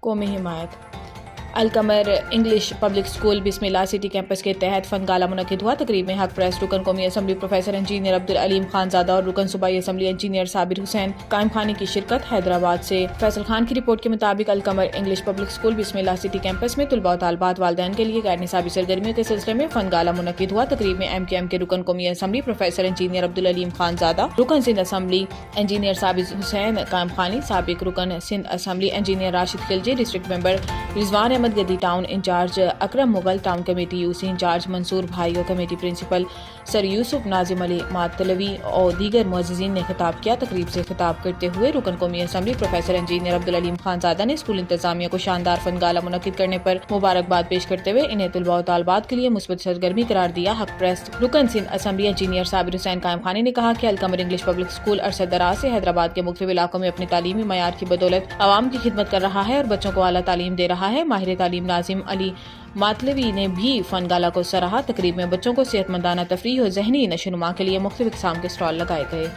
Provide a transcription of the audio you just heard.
قومی حمایت القمر انگلش پبلک اسکول بسم اللہ سٹی کیمپس کے تحت فن گالا منعقد ہوا۔ تقریب میں حق پرست رکن قومی assembly professor engineer Abdul Aleem Khan Zada اور رکن صوبائی اسمبلی انجینئر صابر حسین قائم خانی کی شرکت۔ حیدرآباد سے فیصل خان کی رپورٹ کے مطابق القمر انگلش پبلک اسکول بسم اللہ سٹی کیمپس میں طلباء و طالبات والدین کے لیے غیر نصابی سرگرمیوں کے سلسلے میں فن گالا منعقد ہوا۔ تقریب میں MKM کے رکن قومی assembly professor engineer Abdul Aleem Khan Zada, رکن سندھ اسمبلی انجینئر صابر حسین قائم خانی، سابق رکن Sindh assembly engineer Rashid Khalji, district member Rizwan Ahmed Gaddi town in charge Akram Mughal, town committee UC in charge Mansoor بھائی اور کمیٹی پرنسپل سر یوسف ناظم علی ماتلوی اور دیگر معززین نے خطاب کیا۔ تقریب سے خطاب کرتے ہوئے رکن قومی assembly professor engineer Abdul Aleem Khan Zada نے اسکول انتظامیہ کو شاندار فن گالا منعقد کرنے پر مبارکباد پیش کرتے ہوئے انہیں طلباء و طالبات کے لیے مثبت سرگرمی قرار دیا۔ حق پرست رکن سندھ اسمبلی انجینئر صابر حسین قائم خانی نے کہا کہ القمر انگلش پبلک اسکول عرصہ دراز سے حیدرآباد کے مختلف علاقوں میں اپنے تعلیمی معیار کی بدولت عوام کی خدمت کر رہا ہے اور بچوں کو اعلیٰ تعلیم دے رہا ہے۔ ماہر تعلیم ناظم علی ماتلوی نے بھی فن گالا کو سراہا۔ تقریب میں بچوں کو صحت مندانہ تفریح اور ذہنی نشو و نما کے لیے مختلف اقسام کے اسٹال لگائے گئے۔